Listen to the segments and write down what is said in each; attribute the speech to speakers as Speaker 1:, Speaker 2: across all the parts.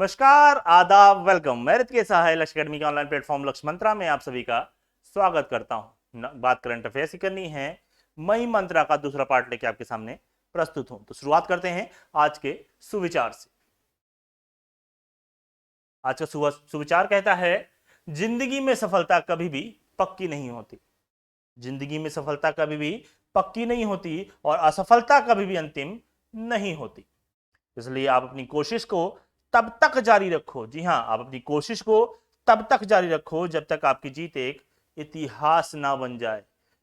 Speaker 1: नमस्कार, आदाब, वेलकम। मैं ऋतिकेश सहाय लक्ष्य अकेडमी के ऑनलाइन प्लेटफॉर्म लक्ष्य मंत्रा में आप सभी का स्वागत करता हूं। बात करंट अफेयर्स की करनी है। मई मंत्रा का दूसरा पार्ट लेके आपके सामने प्रस्तुत हूं। तो शुरुआत करते हैं आज के सुविचार से। आज का सुविचार कहता है, जिंदगी में सफलता कभी भी पक्की नहीं होती। जिंदगी में सफलता कभी भी पक्की नहीं होती और असफलता कभी भी अंतिम नहीं होती। इसलिए आप अपनी कोशिश को तब तक जारी रखो। जी हां, आप अपनी कोशिश को तब तक जारी रखो जब तक आपकी जीत एक इतिहास ना बन जाए।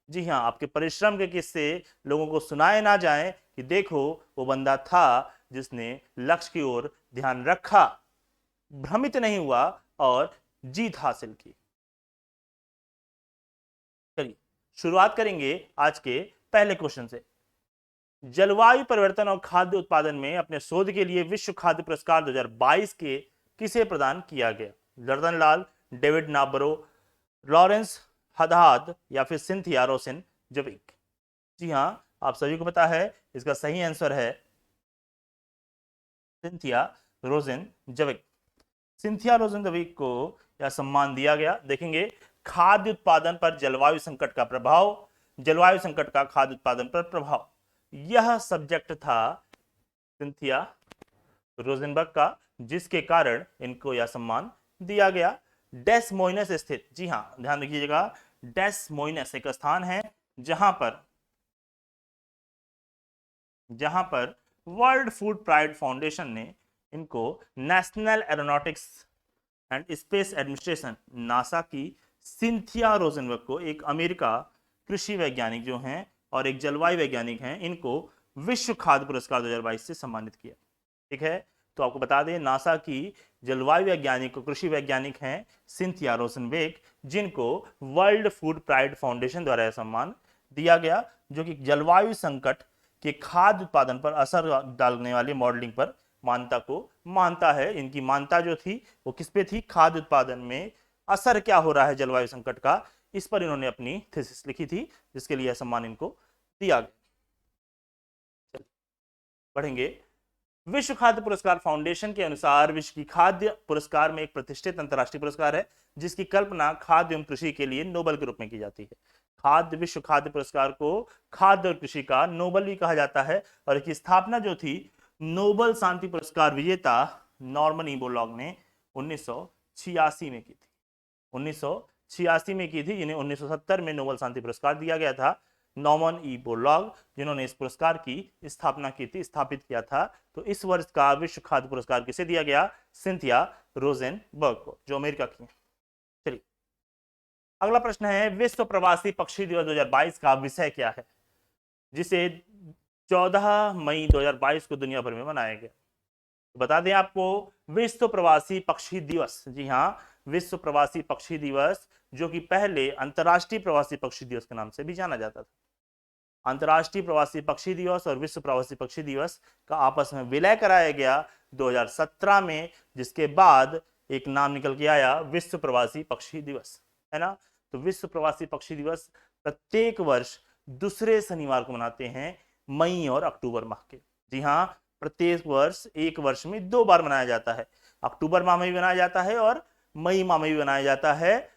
Speaker 1: जी हां, आपके परिश्रम के किस्से लोगों को सुनाए ना जाएं कि देखो वो बंदा था जिसने लक्ष्य की ओर ध्यान रखा, भ्रमित नहीं हुआ और जीत हासिल की। चलिए शुरुआत करेंगे आज के पहले क्वेश्चन से। जलवायु परिवर्तन और खाद्य उत्पादन में अपने शोध के लिए विश्व खाद्य पुरस्कार 2022 के किसे प्रदान किया गया? रतन लाल, डेविड नाबरो, लॉरेंस हदहाद या फिर सिंथिया रोसेन जविक? जी हां, आप सभी को पता है इसका सही आंसर है सिंथिया रोजेन जविक। सिंथिया रोजेन जविक को यह सम्मान दिया गया। देखेंगे, खाद्य उत्पादन पर जलवायु संकट का प्रभाव, जलवायु संकट का खाद्य उत्पादन पर प्रभाव, यह सब्जेक्ट था सिंथिया रोजेनबर्ग का, जिसके कारण इनको यह सम्मान दिया गया। डेस मोइनस स्थित, जी हां ध्यान रखिएगा, डेस मोइनस एक स्थान है जहां पर वर्ल्ड फूड प्राइड फाउंडेशन ने इनको national aeronautics and space administration NASA की सिंथिया रोजेनबर्ग को, एक अमेरिका कृषि वैज्ञानिक जो हैं और एक जलवायु वैज्ञानिक हैं, इनको विश्व खाद्य पुरस्कार 2022 से सम्मानित किया। ठीक है, तो आपको बता दें नासा की जलवायु वैज्ञानिक कृषि वैज्ञानिक हैं सिंथिया रोसेनबर्ग, जिनको वर्ल्ड फूड प्राइड फाउंडेशन द्वारा यह सम्मान दिया गया, जो कि जलवायु संकट के खाद्य उत्पादन पर असर डालने वाली मॉडलिंग पर मान्यता को मानता है। इनकी मान्यता जो थी वो किस पे थी? खाद्य उत्पादन में असर क्या हो रहा है जलवायु संकट का, इस पर इन्होंने अपनी थीसिस लिखी थी, जिसके लिए सम्मान इनको दिया गया। बढ़ेंगे, विश्व खाद्य पुरस्कार फाउंडेशन के अनुसार विश्व की खाद्य पुरस्कार में एक प्रतिष्ठित अंतर्राष्ट्रीय पुरस्कार है जिसकी कल्पना खाद्य एवं कृषि के लिए नोबेल के रूप में की जाती है। खाद्य विश्व खाद्य पुरस्कार को खाद्य और कृषि का नोबेल भी कहा जाता है और इसकी स्थापना जो थी नोबेल शांति पुरस्कार विजेता नॉर्मन ई बोरलॉग ने 1986 में की थी। 1986 में की थी, जिन्हें 1970 में नोबेल शांति पुरस्कार दिया गया था। नॉर्मन ई बोरलॉग जिन्होंने इस पुरस्कार की स्थापना की थी, स्थापित किया था। तो इस वर्ष का विश्व खाद्य पुरस्कार किसे दिया गया? सिंथिया रोजेनबर्ग को, जो अमेरिका की। चलिए अगला प्रश्न है, विश्व प्रवासी पक्षी दिवस 2022 का विषय क्या है, जिसे 14 मई 2022 को दुनिया भर में मनाया गया? तो बता दें आपको, विश्व प्रवासी पक्षी दिवस, जी हां विश्व प्रवासी पक्षी दिवस, जो कि पहले अंतरराष्ट्रीय प्रवासी पक्षी दिवस के नाम से भी जाना जाता था। अंतरराष्ट्रीय प्रवासी पक्षी दिवस और विश्व प्रवासी पक्षी दिवस का आपस में विलय कराया गया 2017 में, जिसके बाद एक नाम निकल के आया विश्व प्रवासी पक्षी दिवस, है ना। तो विश्व प्रवासी पक्षी दिवस प्रत्येक वर्ष दूसरे शनिवार को मनाते हैं, मई और अक्टूबर माह के। जी हाँ, प्रत्येक वर्ष एक वर्ष में 2 बार मनाया जाता है। अक्टूबर माह में भी मनाया जाता है और मई माह में भी मनाया जाता है।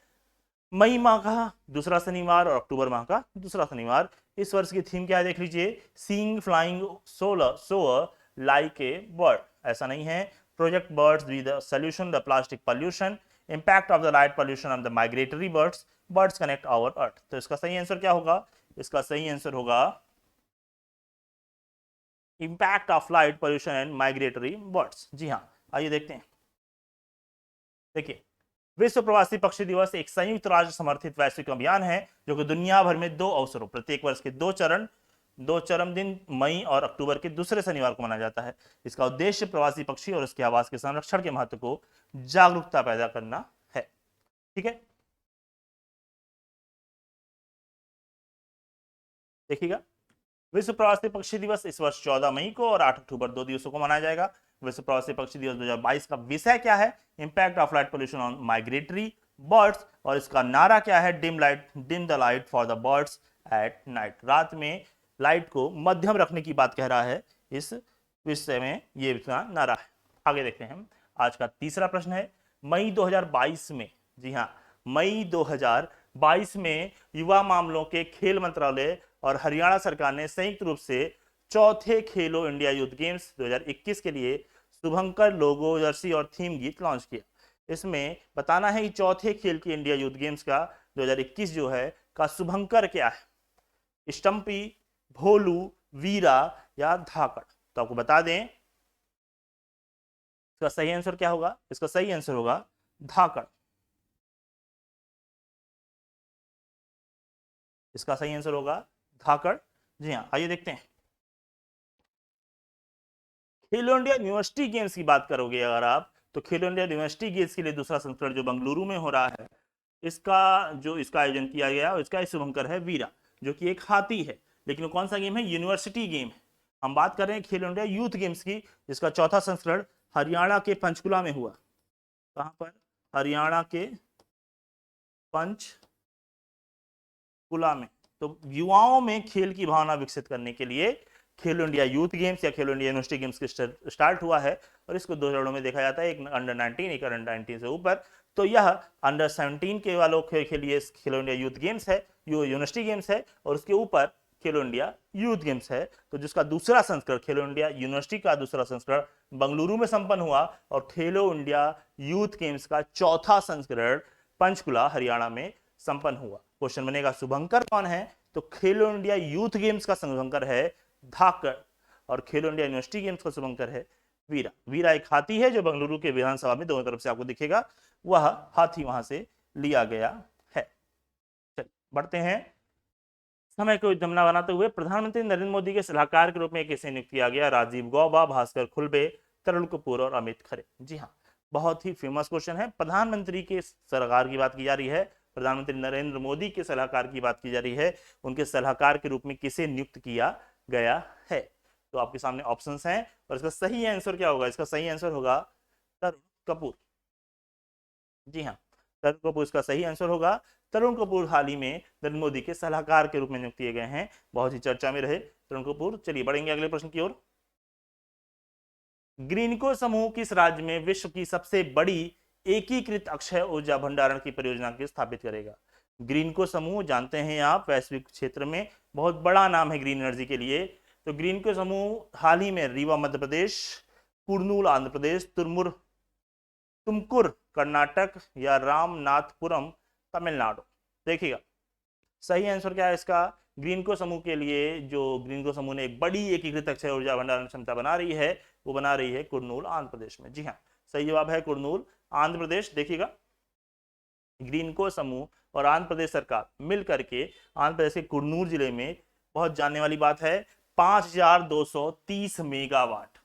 Speaker 1: मई माह का दूसरा शनिवार और अक्टूबर माह का दूसरा शनिवार। इस वर्ष की थीम क्या है देख लीजिए, seeing flying soar like a bird. ऐसा नहीं है, project birds be the solution the plastic pollution, impact of the light pollution on the migratory birds, birds connect our earth. तो इसका सही आंसर क्या होगा? इसका सही आंसर होगा impact of light pollution and migratory birds. जी हाँ, आइए देखते हैं। देखिए, विश्व प्रवासी पक्षी दिवस एक संयुक्त राष्ट्र समर्थित वैश्विक अभियान है जो कि दुनिया भर में 2 अवसरों, प्रत्येक वर्ष के 2 चरम दिन मई और अक्टूबर के दूसरे शनिवार को मनाया जाता है। इसका उद्देश्य प्रवासी पक्षी और उसके आवास के संरक्षण के महत्व को जागरूकता पैदा करना है। ठीक है, देखिएगा, विश्व प्रवासी पक्षी दिवस इस वर्ष 14 मई को और 8 अक्टूबर 2 दिवसों को मनाया जाएगा। विश्व प्रवासी पक्षी दिवस 2022 का विषय क्या है? Impact of light pollution on migratory birds. और इसका नारा क्या है? Dim the light for the birds at night. रात में लाइट को मध्यम रखने की बात कह रहा है इस विषय में, ये इसका नारा है। आगे देखते हैं हम। आज का तीसरा प्रश्न है, मई 2022 में, जी हाँ, मई 2022 में युवा मामलों के खेल मंत्रालय और हरियाणा सरकार ने संयुक्त रूप से चौथे खेलो इंडिया यूथ गेम्स 2021 के लिए शुभंकर लोगो, जर्सी और थीम गीत लॉन्च किया। इसमें बताना है कि चौथे खेल की इंडिया यूथ गेम्स का 2021 जो है का शुभंकर क्या है, स्टंपी, भोलू, वीरा या धाकड़। तो आपको बता दें इसका सही आंसर क्या होगा, इसका सही आंसर होगा धाकड़। इसका सही आंसर होगा धाकड़। जी हाँ, आइए देखते हैं। खेलो इंडिया यूनिवर्सिटी गेम्स की बात करोगे अगर आप, तो खेलो इंडिया यूनिवर्सिटी गेम्स के लिए दूसरा संस्करण जो बेंगलुरु में हो रहा है, इसका आयोजन किया गया और इसका शुभंकर है वीरा, जो कि एक हाथी है। लेकिन वो कौन सा गेम है, यूनिवर्सिटी गेम है। हम बात कर रहे हैं खेलो इंडिया यूथ गेम्स की, जिसका चौथा संस्करण हरियाणा के पंचकुला में हुआ। कहां पर, हरियाणा के पंचकुला में। तो युवाओं में खेल की भावना विकसित करने के लिए खेलो इंडिया यूथ गेम्स या खेलो इंडिया यूनिवर्सिटी गेम्स स्टार्ट हुआ है, और इसको दो चरणों में देखा जाता है, एक अंडर 19, एक अंडर 19 से ऊपर। तो यह अंडर 17 के वालों के लिए खेलो इंडिया यूथ गेम्स है, यूनिवर्सिटी गेम्स है, और उसके ऊपर खेलो इंडिया यूथ गेम्स है। तो जिसका दूसरा संस्करण खेलो इंडिया यूनिवर्सिटी का दूसरा संस्करण बेंगलुरु में संपन्न हुआ, और खेलो इंडिया यूथ गेम्स का चौथा संस्करण पंचकुला हरियाणा में संपन्न हुआ। क्वेश्चन बनेगा शुभंकर कौन है, तो खेलो इंडिया यूथ गेम्स का शुभंकर है धाकड़, और खेलो इंडिया यूनिवर्सिटी गेम्स का शुभंकर है वीरा। वीरा एक हाथी है जो बेंगलुरु के विधानसभा में दोनों तरफ से आपको दिखेगा, वह हाथी वहां से लिया गया है। चलिए बढ़ते हैं। समय को जमना बनाते हुए प्रधानमंत्री नरेंद्र मोदी के सलाहकार के रूप में किसे नियुक्त किया गया, राजीव गौबा, भास्कर खुलबे, तरुण कपूर और अमित खरे। जी हाँ, बहुत ही फेमस क्वेश्चन है। प्रधानमंत्री के सलाहकार की बात की जा रही है, प्रधानमंत्री नरेंद्र मोदी के सलाहकार की बात की जा रही है, उनके सलाहकार के रूप में किसे नियुक्त किया गया है। तो आपके सामने ऑप्शंस हैं, और इसका सही आंसर क्या होगा, इसका सही आंसर होगा तरुण कपूर। जी हाँ, तरुण कपूर इसका सही आंसर होगा। तरुण कपूर हाल ही में नरेंद्र मोदी के सलाहकार के रूप में नियुक्त किए गए हैं, बहुत ही चर्चा में रहे तरुण कपूर। चलिए बढ़ेंगे अगले प्रश्न की ओर। ग्रीनको समूह किस राज्य में विश्व की सबसे बड़ी एकीकृत अक्षय ऊर्जा भंडारण की परियोजना की स्थापित करेगा। ग्रीनको समूह जानते हैं आप, वैश्विक क्षेत्र में बहुत बड़ा नाम है ग्रीन एनर्जी के लिए। तो ग्रीनको समूह हाल ही में रीवा मध्य प्रदेश, कुर्नूल आंध्र प्रदेश, तुमकुर कर्नाटक या रामनाथपुरम तमिलनाडु। देखिएगा सही आंसर क्या है इसका, ग्रीनको समूह के लिए जो ग्रीनको समूह ने एक बड़ी एकीकृत अक्षय ऊर्जा भंडारण क्षमता बना रही है, वो बना रही है कुर्नूल आंध्र प्रदेश में। जी हाँ, सही जवाब है कुर्नूल आंध्र प्रदेश। देखिएगा ग्रीनको समूह और आंध्र प्रदेश सरकार मिलकर के आंध्र प्रदेश के कुर्नूल जिले में, बहुत जानने वाली बात है, 5230 मेगावाट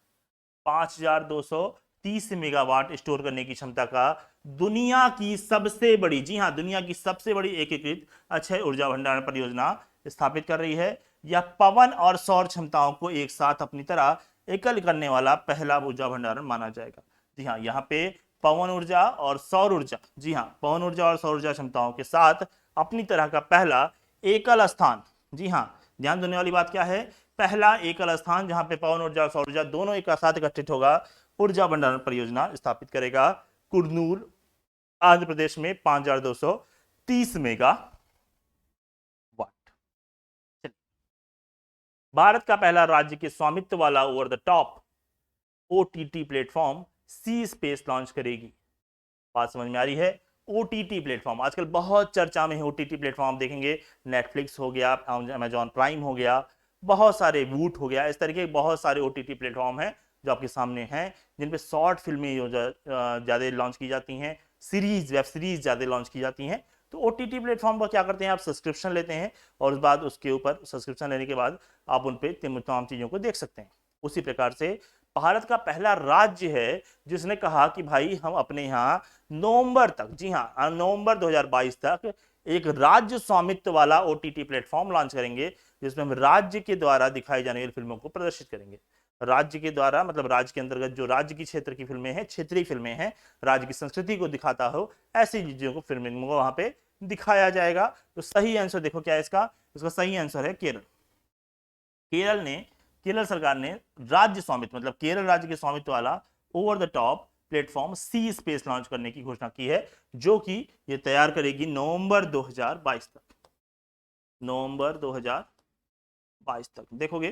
Speaker 1: 5230 मेगावाट स्टोर करने की क्षमता का दुनिया की सबसे बड़ी, जी हां, दुनिया की सबसे बड़ी एकीकृत अक्षय ऊर्जा भंडारण परियोजना स्थापित कर रही है। यह पवन और सौर क्षमताओं को एक साथ अपनी तरह एकल करने वाला पहला ऊर्जा भंडारण माना जाएगा। जी हां, यहाँ पे पवन ऊर्जा और सौर ऊर्जा, जी हां, पवन ऊर्जा और सौर ऊर्जा क्षमताओं के साथ अपनी तरह का पहला एकल स्थान। जी हां, ध्यान देने वाली बात क्या है, पहला एकल स्थान जहां पे पवन ऊर्जा और सौर ऊर्जा दोनों एक साथ एकत्रित होगा, ऊर्जा भंडारण परियोजना स्थापित करेगा कुर्नूल आंध्र प्रदेश में 5230 मेगावाट। भारत का पहला राज्य के स्वामित्व वाला over the top OTT platform C Space launch करेगी। बात समझ में आ रही है, ओटीटी प्लेटफॉर्म आजकल बहुत चर्चा में है। ओटीटी प्लेटफॉर्म देखेंगे, नेटफ्लिक्स हो गया, अमेजॉन प्राइम हो गया, बहुत सारे वूट हो गया, इस तरीके के बहुत सारे ओटीटी प्लेटफॉर्म हैं जो आपके सामने हैं, जिन पे शॉर्ट फिल्में ज़्यादा लॉन्च की जाती हैं, सीरीज, वेब सीरीज ज़्यादा लॉन्च की जाती हैं। तो ओटीटी प्लेटफॉर्म पर क्या करते हैं, आप सब्सक्रिप्शन लेते हैं, और उस बाद उसके ऊपर सब्सक्रिप्शन लेने के बाद आप उन पर तमाम चीज़ों को देख सकते हैं। उसी प्रकार से भारत का पहला राज्य है जिसने कहा कि भाई हम अपने यहाँ नवंबर तक, जी हाँ, नवंबर 2022 तक एक राज्य स्वामित्व वाला ओटीटी प्लेटफॉर्म लॉन्च करेंगे, जिसमें हम राज्य के द्वारा दिखाई जाने वाली फिल्मों को प्रदर्शित करेंगे। राज्य के द्वारा मतलब राज्य के अंतर्गत जो राज्य की क्षेत्र की फिल्में हैं, क्षेत्रीय फिल्में हैं, राज्य की संस्कृति को दिखाता हो, ऐसी चीजों को फिल्मों को वहां पे दिखाया जाएगा। तो सही आंसर देखो क्या है इसका सही आंसर है केरल। केरल सरकार ने राज्य स्वामित्व मतलब केरल राज्य के स्वामित्व वाला over the top platform C Space launch करने की घोषणा की है, जो कि ये तैयार करेगी नवंबर 2022 तक। नवंबर 2022 तक देखोगे।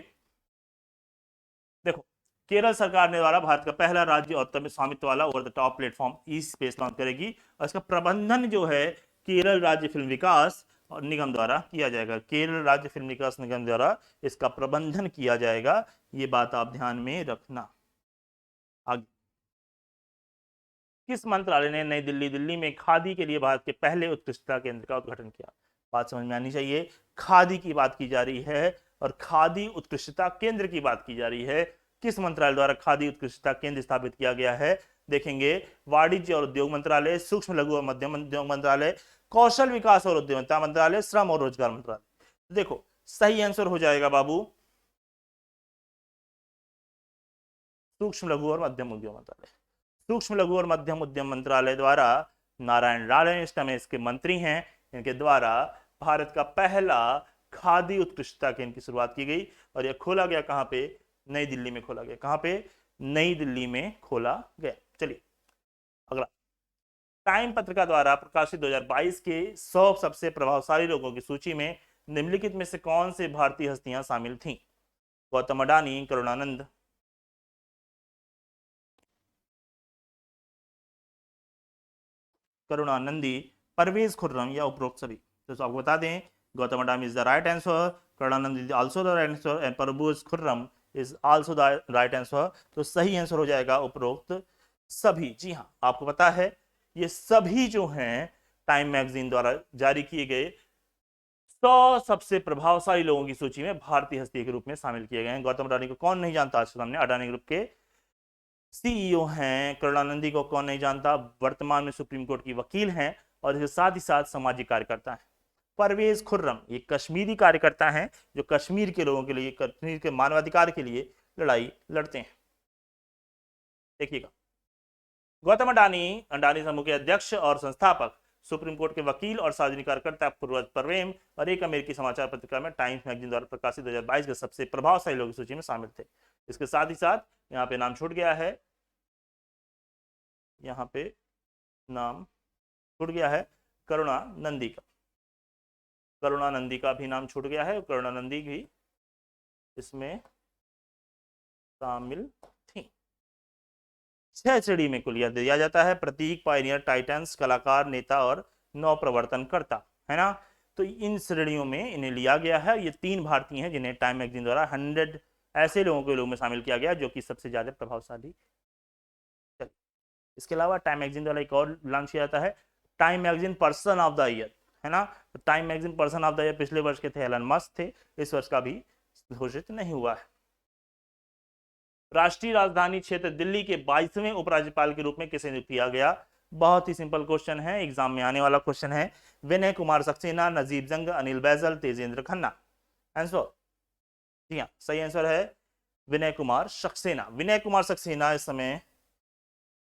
Speaker 1: देखो, केरल सरकार ने द्वारा भारत का पहला राज्य और स्वामित्व वाला over the top platform E space launch करेगी, और इसका प्रबंधन जो है केरल राज्य फिल्म विकास और निगम द्वारा किया जाएगा। केरल राज्य फिल्म विकास निगम द्वारा इसका प्रबंधन किया जाएगा, ये बात आप ध्यान में रखना। आगे, किस मंत्रालय ने नई दिल्ली में खादी के लिए भारत के पहले उत्कृष्टता केंद्र का उद्घाटन किया? बात समझ में आनी चाहिए। खादी की बात की जा रही है और खादी उत्कृष्टता केंद्र की बात की जा रही है। किस मंत्रालय द्वारा खादी उत्कृष्टता केंद्र स्थापित किया गया है? देखेंगे, वाणिज्य और उद्योग मंत्रालय, सूक्ष्म लघु और मध्यम उद्योग मंत्रालय, कौशल विकास और उद्यमिता मंत्रालय, श्रम और रोजगार मंत्रालय। देखो, सही आंसर हो जाएगा बाबू सूक्ष्म लघु और मध्यम उद्योग मंत्रालय। सूक्ष्म लघु और मध्यम उद्यम मंत्रालय द्वारा नारायण राणे इस समय इसके मंत्री हैं, इनके द्वारा भारत का पहला खादी उत्कृष्टता केंद्र की शुरुआत की गई, और यह खोला गया कहां पे? नई दिल्ली में खोला गया। कहां पे? नई दिल्ली में खोला गया। चलिए अगला, टाइम पत्रिका द्वारा प्रकाशित 2022 के 100 सबसे प्रभावशाली लोगों की सूची में निम्नलिखित में से कौन से भारतीय हस्तियां शामिल थीं? गौतम अडानी, करुणानंद, करुणानंदी, परवेज खुर्रम या उपरोक्त सभी? तो आपको बता दें, Gautam Adani is the right answer, Karunanandi is also the right answer, and Parvez Khurram is also the right answer. तो सही आंसर हो जाएगा उपरोक्त सभी। जी हाँ, आपको पता है ये सभी जो हैं टाइम मैगजीन द्वारा जारी किए गए 100 सबसे प्रभावशाली लोगों की सूची में भारतीय हस्ती के रूप में शामिल किए गए हैं। गौतम अडानी को कौन नहीं जानता? आज के सामने अडानी ग्रुप के सीईओ हैं। करुणानंदी को कौन नहीं जानता? वर्तमान में सुप्रीम कोर्ट की वकील हैं और इसके साथ ही साथ सामाजिक कार्यकर्ता हैं। परवेज खुर्रम ये कश्मीरी कार्यकर्ता हैं जो कश्मीर के लोगों के लिए, कश्मीर के मानवाधिकार के लिए लड़ाई लड़ते हैं। देखिएगा, गौतम अडानी, अडानी समूह के अध्यक्ष और संस्थापक, सुप्रीम कोर्ट के वकील और सार्वजनिक कार्यकर्ता पूर्वज परवेज और एक अमेरिकी समाचार पत्रिका में टाइम्स मैगजीन द्वारा प्रकाशित 2022 के सबसे प्रभावशाली लोगों की सूची में शामिल थे। इसके साथ ही साथ यहाँ पे नाम छूट गया है, यहाँ पे नाम छूट गया है करुणानंदी का। करुणानंदी का भी नाम छूट गया है, करुणानंदी भी इसमें शामिल थी। 6 श्रेणी में कुल दिया जाता है: प्रतीक, पायनियर, टाइटन्स, कलाकार, नेता और नव प्रवर्तनकर्ता, है ना। तो इन श्रेणियों में इन्हें लिया गया है। ये 3 भारतीय हैं जिन्हें टाइम मैगजीन द्वारा 100 ऐसे लोगों के लोग में शामिल किया गया जो कि सबसे ज्यादा प्रभावशाली। इसके अलावा टाइम मैगजीन द्वारा एक और लॉन्च किया जाता है, time magazine person of the year, है ना। तो time magazine person of the year पिछले वर्ष के थे एलन मस्क थे, इस वर्ष का भी घोषित नहीं हुआ है। राष्ट्रीय राजधानी क्षेत्र दिल्ली के 22वें उपराज्यपाल के रूप में किसे नियुक्त किया गया? बहुत ही सिंपल क्वेश्चन है, एग्जाम में आने वाला क्वेश्चन है। विनय कुमार सक्सेना, नजीब जंग, अनिल बैजल, तेजेंद्र खन्ना। आंसर, जी हाँ, सही आंसर है विनय कुमार सक्सेना। विनय कुमार सक्सेना इस समय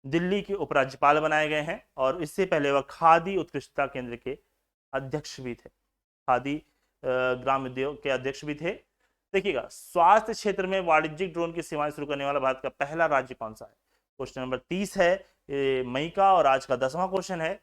Speaker 1: दिल्ली के उपराज्यपाल बनाए गए हैं और इससे पहले वह खादी उत्कृष्टता केंद्र के अध्यक्ष भी थे, खादी ग्राम उद्योग के अध्यक्ष भी थे। देखिएगा, स्वास्थ्य क्षेत्र में वाणिज्यिक ड्रोन की सेवाएं शुरू करने वाला भारत का पहला राज्य कौन सा है? क्वेश्चन नंबर 30 है मई का और आज का 10वां क्वेश्चन है।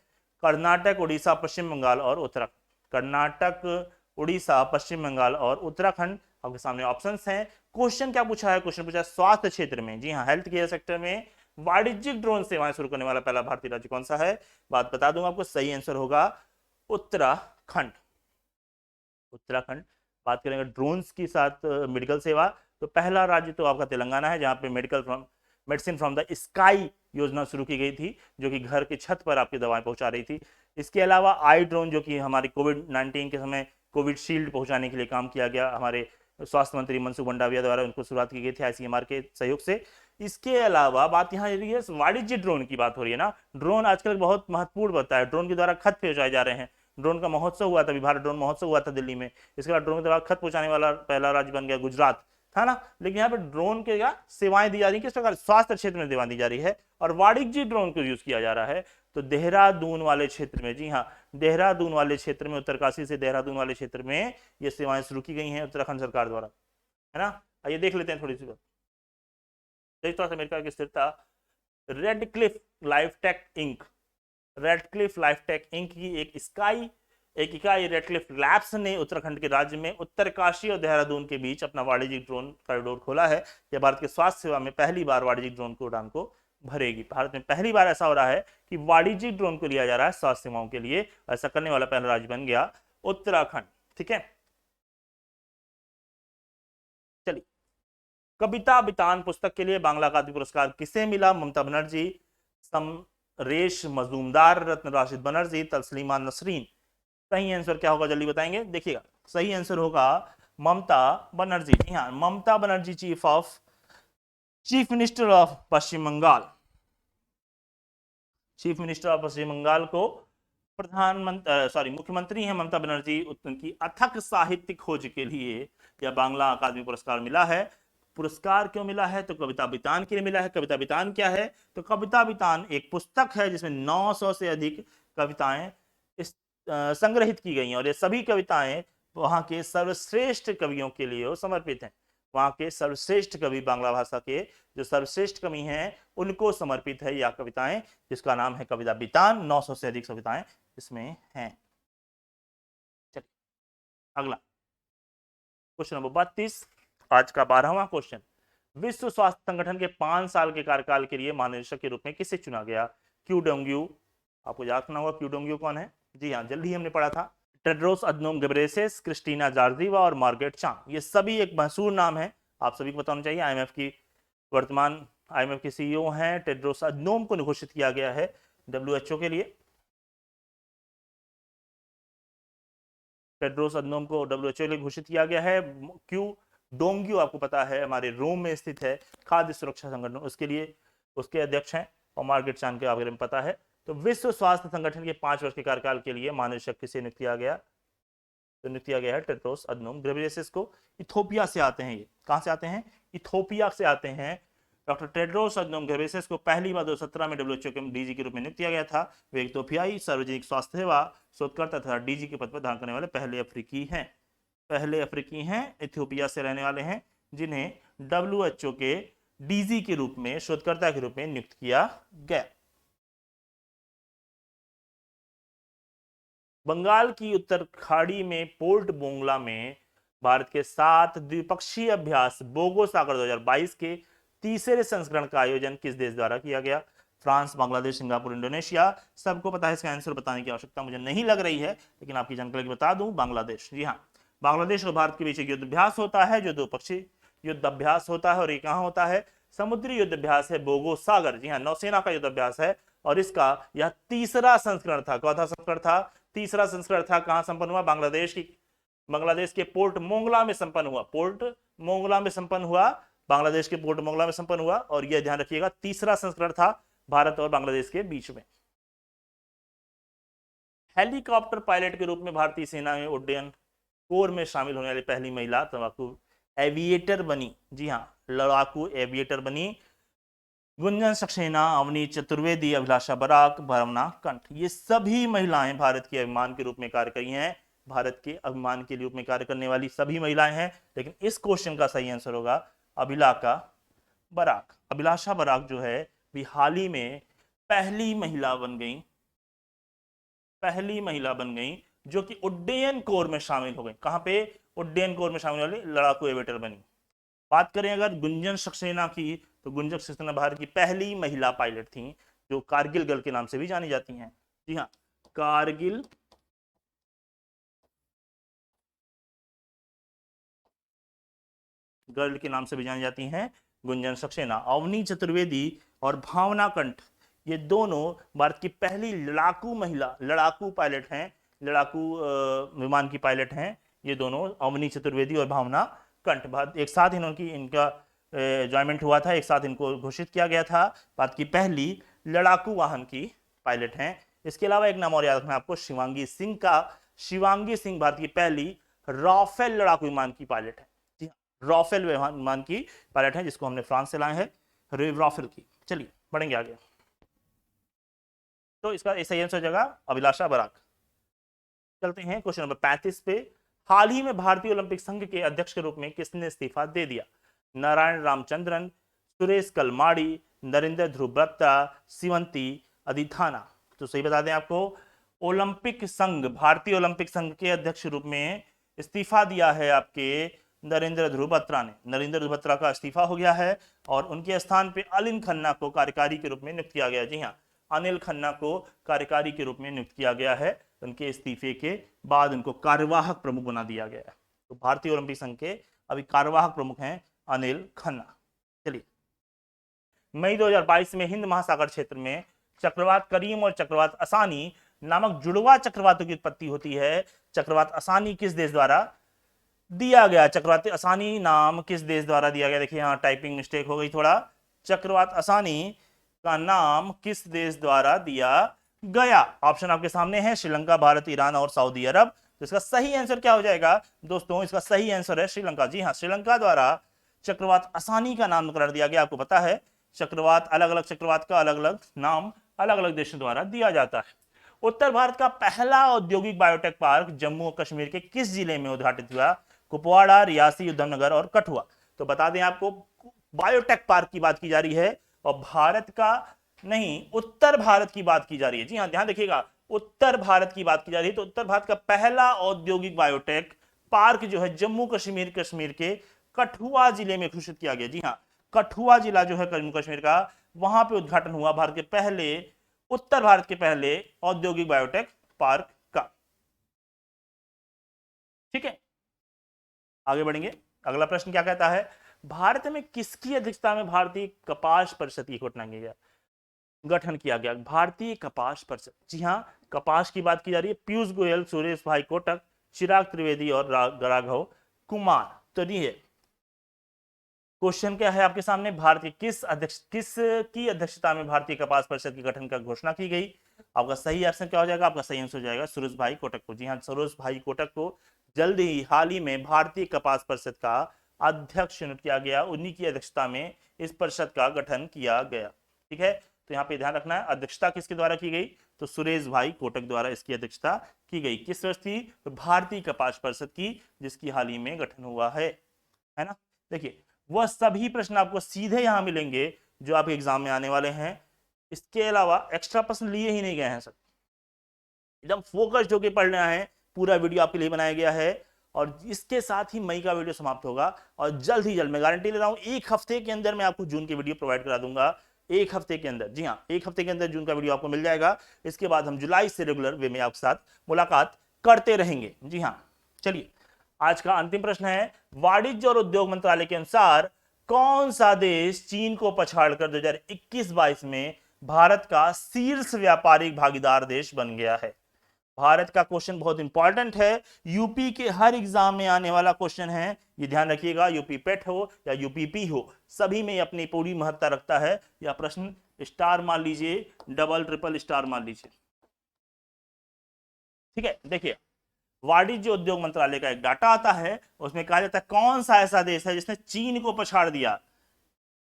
Speaker 1: कर्नाटक, उड़ीसा, पश्चिम बंगाल और उत्तराखंड। कर्नाटक, उड़ीसा, पश्चिम बंगाल और उत्तराखंड आपके सामने ऑप्शंस हैं। क्वेश्चन क्या पूछा है? क्वेश्चन पूछा है स्वास्थ्य क्षेत्र में, जी हाँ, हेल्थ केयर सेक्टर में वाणिज्यिक ड्रोन सेवाएं शुरू करने वाला पहला भारतीय राज्य कौन सा है? बात बता दूंगा आपको, सही आंसर होगा उत्तराखंड। उत्तराखंड। बात करेंगे ड्रोन्स के साथ मेडिकल सेवा, तो पहला राज्य तो आपका तेलंगाना है, जहां पे मेडिसिन फ्रॉम द स्काई योजना शुरू की गई थी, जो कि घर की छत पर आपकी दवाएं पहुंचा रही थी। इसके अलावा आई ड्रोन, जो कि हमारी कोविड-19 के समय कोविड शील्ड पहुंचाने के लिए काम किया गया, हमारे स्वास्थ्य मंत्री मनसुख मंडाविया द्वारा उनको शुरुआत की गई थी आईसीएमआर के सहयोग से। इसके अलावा बात यहाँ वाणिज्य ड्रोन की बात हो रही है ना। ड्रोन आजकल बहुत महत्वपूर्ण बनता है, ड्रोन के द्वारा खत पहुंचाए जा रहे हैं। ड्रोन का महोत्सव हुआ था, अभी भारत ड्रोन महोत्सव हुआ था दिल्ली में। इसके बाद ड्रोन के द्वारा खत पहुंचाने वाला पहला राज्य बन गया गुजरात, था ना। लेकिन यहाँ पे ड्रोन के सेवाएं दी जा रही है किस प्रकार? स्वास्थ्य क्षेत्र में सेवाएं दी जा रही है और वाणिज्य ड्रोन को यूज किया जा रहा है। तो देहरादून वाले क्षेत्र में, जी हाँ, देहरादून वाले क्षेत्र में, उत्तरकाशी से देहरादून वाले क्षेत्र में ये सेवाएं शुरू की गई हैं उत्तराखंड सरकार द्वारा, है ना। आइए देख लेते हैं थोड़ी सी बात। संयुक्त अमेरिका की स्थिरता रेडक्लिफ लाइफटेक इंक, रेडक्लिफ लाइफटेक इंक की एक इकाई रेडक्लिफ लैब्स ने उत्तराखंड के राज्य में उत्तरकाशी और देहरादून के बीच अपना वाणिज्यिक ड्रोन कॉरिडोर खोला है। यह भारत के स्वास्थ्य सेवा में पहली बार वाणिज्यिक ड्रोन को उड़ान को भरेगी। भारत में पहली बार ऐसा हो रहा है कि वाणिज्यिक ड्रोन को लिया जा रहा है स्वास्थ्य सेवाओं के लिए। ऐसा करने वाला पहला राज्य बन गया उत्तराखंड। ठीक है, चलिए, कविता बितान पुस्तक के लिए बांग्ला अकादमी पुरस्कार किसे मिला? ममता बनर्जी, समरेश मजूमदार, रत्न राशिद बनर्जी, तस्लीमा नसरीन। सही आंसर क्या होगा जल्दी बताएंगे, देखिएगा। सही आंसर होगा ममता बनर्जी। जी हाँ, Mamata Banerjee chief minister of Paschim Bengal, chief minister of Paschim Bengal को मुख्यमंत्री हैं ममता बनर्जी। उनकी अथक साहित्यिक खोज के लिए यह बांग्ला अकादमी पुरस्कार मिला है। पुरस्कार क्यों मिला है? तो कविता बितान के लिए मिला है। कविता बितान क्या है? तो कविता बितान एक पुस्तक है जिसमें 900 से अधिक कविताएं संग्रहित की गई हैं, और ये सभी कविताएं वहां के सर्वश्रेष्ठ कवियों के लिए समर्पित हैं। वहां के सर्वश्रेष्ठ कवि, बांग्ला भाषा के जो सर्वश्रेष्ठ कवि हैं उनको समर्पित है यह कविताएं, जिसका नाम है कविता बितान। 900 से अधिक कविताएं इसमें हैं। चलिए अगला क्वेश्चन नंबर 32, आज का 12वां क्वेश्चन। विश्व स्वास्थ्य संगठन के 5 साल के कार्यकाल के लिए महानिदेशक के रूप में किसे चुना गया? क्यू डोंग्यू, आपको याद रखना होगा क्यू डोंग्यू कौन है। जी हाँ, जल्दी हमने पढ़ा था। Tedros Adhanom Ghebreyesus, Kristalina Georgieva और मार्गरेट चान, ये सभी एक मशहूर नाम है, आप सभी को बताना चाहिए। आईएमएफ की वर्तमान आईएमएफ के सीईओ हैं। टेड्रोस अदनोम को घोषित किया गया है डब्ल्यूएचओ के लिए। टेड्रोस अदनोम को डब्ल्यूएचओ के लिए घोषित किया गया है। क्यू डोंग्यू आपको पता है हमारे रोम में स्थित है खाद्य सुरक्षा संगठन, उसके लिए उसके अध्यक्ष हैं। और मार्गरेट चान के बारे में पता है। तो विश्व स्वास्थ्य संगठन के 5 वर्ष के कार्यकाल के लिए महानिदेशक किसे नियुक्त किया गया? तो नियुक्त किया गया है टेड्रोस अदनोम घेब्रेयेसस को। इथोपिया से आते हैं ये। कहां से आते हैं? इथोपिया से आते हैं। डॉक्टर टेड्रोस अदनोम घेब्रेयेसस को पहली बार 2017 में डब्ल्यूएचओ के डीजी के रूप में नियुक्त किया गया था। वे इथोपियाई सार्वजनिक स्वास्थ्य सेवा शोधकर्ता तथा डीजी के पद पर धारण करने वाले पहले अफ्रीकी हैं। इथियोपिया से रहने वाले हैं जिन्हें डब्ल्यूएचओ के डीजी के रूप में, शोधकर्ता के रूप में नियुक्त किया गया। बंगाल की उत्तर खाड़ी में पोर्ट बोंगला में भारत के 7 द्विपक्षीय अभ्यास बोगो सागर 2022 के तीसरे संस्करण का आयोजन किस देश द्वारा किया गया? France, Bangladesh, Singapore, Indonesia. सबको पता है, इसका आंसर बताने की आवश्यकता मुझे नहीं लग रही है, लेकिन आपकी जानकारी बता दूं, बांग्लादेश। जी हाँ, बांग्लादेश और भारत के बीच एक युद्ध अभ्यास होता है जो द्विपक्षीय युद्ध अभ्यास होता है, और ये कहां होता है? समुद्री युद्ध अभ्यास है बोगो सागर। जी हाँ, नौसेना का युद्ध अभ्यास है, और इसका यह तीसरा संस्करण था। चौथा संस्करण था, तीसरा संस्करण था। कहां संपन्न हुआ? बांग्लादेश के पोर्ट मोंगला में संपन्न हुआ। बांग्लादेश के पोर्ट मोंगला में संपन्न हुआ, और यह ध्यान रखिएगा तीसरा संस्करण था भारत और बांग्लादेश के बीच में। हेलीकॉप्टर पायलट के रूप में भारतीय सेना में उड्डयन कोर में शामिल होने वाली पहली महिला लड़ाकू एविएटर बनी। जी हाँ, लड़ाकू एविएटर बनी गुंजन सक्सेना, अवनी चतुर्वेदी, अभिलाषा बराक, भावना कंठ। ये सभी महिलाएं भारत के अभिमान के रूप में कार्य करी हैं। भारत के अभिमान के रूप में कार्य करने वाली सभी महिलाएं हैं। लेकिन इस क्वेश्चन का सही आंसर होगा अभिलाषा बराक। अभिलाषा बराक जो है भी हाल ही में पहली महिला बन गई जो कि उड्डयन कोर में शामिल हो गई। कहां पे? उड्डयन कोर में शामिल वाली लड़ाकू एविएटर बनी। बात करें अगर गुंजन सक्सेना की, तो गुंजन सक्सेना भारत की पहली महिला पायलट थी, जो कारगिल गर्ल के नाम से भी जानी जाती हैं। जी हाँ, कारगिल गर्ल के नाम से भी जानी जाती हैं गुंजन सक्सेना। अवनी चतुर्वेदी और भावना कंठ, ये दोनों भारत की पहली लड़ाकू पायलट हैं, लड़ाकू विमान की पायलट हैं ये दोनों, अवनी चतुर्वेदी और भावना कंठ। एक साथ इनका जॉइंटमेंट हुआ था, एक साथ इनको घोषित किया गया था। भारत की पहली लड़ाकू वाहन की पायलट हैं। इसके अलावा एक नाम और याद रखना आपको, शिवांगी सिंह भारत की पहली राफेल लड़ाकू विमान की पायलट है। जी हाँ, राफेल विमान की पायलट है, जिसको हमने फ्रांस से लाए हैं, राफेल की। चलिए बढ़ेंगे आगे। तो इसका सही आंसर जगह अभिलाषा बराक। चलते हैं क्वेश्चन नंबर 35 पे। हाल ही में भारतीय ओलंपिक संघ के अध्यक्ष के रूप में किसने इस्तीफा दे दिया? नारायण रामचंद्रन, सुरेश कलमाड़ी, नरेंद्र ध्रुव बत्रा, शिवंती अधिथाना। तो सही बता दें आपको, ओलंपिक संघ, भारतीय ओलंपिक संघ के अध्यक्ष रूप में इस्तीफा दिया है आपके नरेंद्र ध्रुव बत्रा ने। नरेंद्र ध्रुव बत्रा का इस्तीफा हो गया है और उनके स्थान पे अनिल खन्ना को कार्यकारी के रूप में नियुक्त किया गया। जी हाँ, अनिल खन्ना को कार्यकारी के रूप में नियुक्त किया गया है। उनके इस्तीफे के बाद उनको कार्यवाहक प्रमुख बना दिया गया है। तो भारतीय ओलंपिक संघ के अभी कार्यवाहक प्रमुख हैं अनिल खन्ना। चलिए, मई 2022 में हिंद महासागर क्षेत्र में चक्रवात करीम और चक्रवात असानी नामक जुड़वा चक्रवातों की उत्पत्ति होती है। चक्रवात असानी किस देश द्वारा दिया गया? चक्रवात असानी नाम किस देश द्वारा दिया गया? देखिए यहाँ टाइपिंग मिस्टेक हो गई थोड़ा। चक्रवात असानी का नाम किस देश द्वारा दिया गया? ऑप्शन आपके सामने है, श्रीलंका, भारत, ईरान और सऊदी अरब। तो इसका सही आंसर क्या हो जाएगा दोस्तों? इसका सही आंसर है श्रीलंका। जी हाँ, श्रीलंका द्वारा चक्रवात असानी का नामकरण दिया गया। आपको पता है चक्रवात, अलग अलग चक्रवात का अलग अलग नाम अलग अलग देशों द्वारा दिया जाता है। उत्तर भारत का पहला औद्योगिक बायोटेक पार्क जम्मू और कश्मीर के किस जिले में उद्घाटित हुआ? कुपवाड़ा, रियासी, उधमनगर और कठुआ। तो बता दें आपको, बायोटेक पार्क की बात की जा रही है और भारत का नहीं, उत्तर भारत की बात की जा रही है। जी हाँ, ध्यान देखिएगा, उत्तर भारत की बात की जा रही है। तो उत्तर भारत का पहला औद्योगिक बायोटेक पार्क जो है जम्मू कश्मीर के कठुआ जिले में घोषित किया गया। जी हाँ, कठुआ जिला जो है जम्मू कश्मीर का, वहां पे उद्घाटन हुआ भारत के पहले, उत्तर भारत के पहले औद्योगिक बायोटेक पार्क का। ठीक है, आगे बढ़ेंगे। अगला प्रश्न क्या कहता है? भारत में किसकी अध्यक्षता में भारतीय कपास परिषद की गठन किया गया? भारतीय कपास परिषद। जी हाँ, कपास की बात की जा रही है। पीयूष गोयल, सुरेश भाई कोटक, चिराग त्रिवेदी और राघव कुमार। तो ये क्वेश्चन क्या है आपके सामने? भारतीय किस की अध्यक्षता में भारतीय कपास परिषद के गठन का घोषणा की गई? आपका सही आंसर क्या हो जाएगा? आपका सही आंसर हो जाएगा सुरेश भाई कोटक को। जी हाँ, सुरेश भाई कोटक को जल्द ही हाल ही में भारतीय कपास परिषद का अध्यक्ष नियुक्त किया गया। उन्हीं की अध्यक्षता में इस परिषद का गठन किया गया। ठीक है, तो यहाँ पे ध्यान रखना है, अध्यक्षता किसके द्वारा की गई? तो सुरेश भाई कोटक द्वारा इसकी अध्यक्षता की गई। किस वर्ष थी? तो भारतीय कपास परिषद की, जिसकी हाल ही में गठन हुआ है ना। देखिए, वह सभी प्रश्न आपको सीधे यहां मिलेंगे जो आपके एग्जाम में आने वाले हैं। इसके अलावा एक्स्ट्रा प्रश्न लिए ही नहीं गए हैं सर, एकदम फोकस्ड होकर पढ़ना है। पूरा वीडियो आपके लिए बनाया गया है और इसके साथ ही मई का वीडियो समाप्त होगा और जल्द ही जल्द, मैं गारंटी ले रहा हूं, एक हफ्ते के अंदर मैं आपको जून के वीडियो प्रोवाइड करा दूंगा। एक हफ्ते के अंदर, जी हाँ, एक हफ्ते के अंदर जून का वीडियो आपको मिल जाएगा। इसके बाद हम जुलाई से रेगुलर वे में आपके साथ मुलाकात करते रहेंगे। जी हाँ, चलिए, आज का अंतिम प्रश्न है, वाणिज्य और उद्योग मंत्रालय के अनुसार कौन सा देश चीन को पछाड़कर 2021-22 में भारत का शीर्ष व्यापारिक भागीदार देश बन गया है? भारत का क्वेश्चन बहुत इंपॉर्टेंट है, यूपी के हर एग्जाम में आने वाला क्वेश्चन है, ये ध्यान रखिएगा। यूपी पेट हो या यूपीपी हो, सभी में अपनी पूरी महत्ता रखता है। यह प्रश्न स्टार मान लीजिए, डबल ट्रिपल स्टार मान लीजिए। ठीक है, देखिए, वाणिज्य उद्योग मंत्रालय का एक डाटा आता है, उसमें कहा जाता है कौन सा ऐसा देश है जिसने चीन को पछाड़ दिया।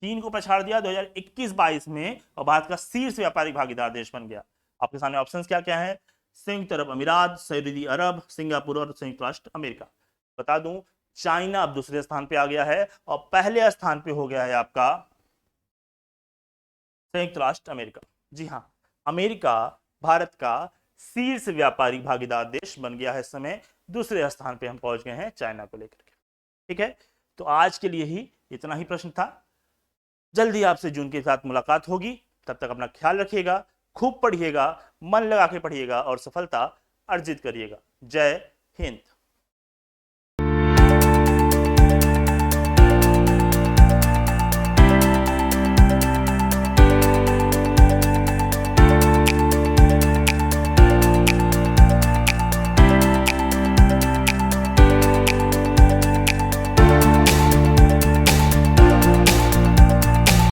Speaker 1: 2021-22 में और भारत का शीर्ष व्यापारिक भागीदार देश बन गया। आपके सामने ऑप्शंस क्या क्या है? संयुक्त अरब अमीरात, सऊदी अरब, सिंगापुर और संयुक्त राष्ट्र अमेरिका। बता दूं, चाइना अब दूसरे स्थान पे आ गया है और पहले स्थान पे हो गया है आपका संयुक्त राष्ट्र अमेरिका। जी हाँ, अमेरिका भारत का शीर्ष व्यापारिक भागीदार देश बन गया है। इस समय दूसरे स्थान पे हम पहुंच गए हैं चाइना को लेकर के। ठीक है, तो आज के लिए ही इतना ही प्रश्न था। जल्दी आपसे जून के साथ मुलाकात होगी। तब तक अपना ख्याल रखिएगा, खूब पढ़िएगा, मन लगा के पढ़िएगा और सफलता अर्जित करिएगा। जय हिंद।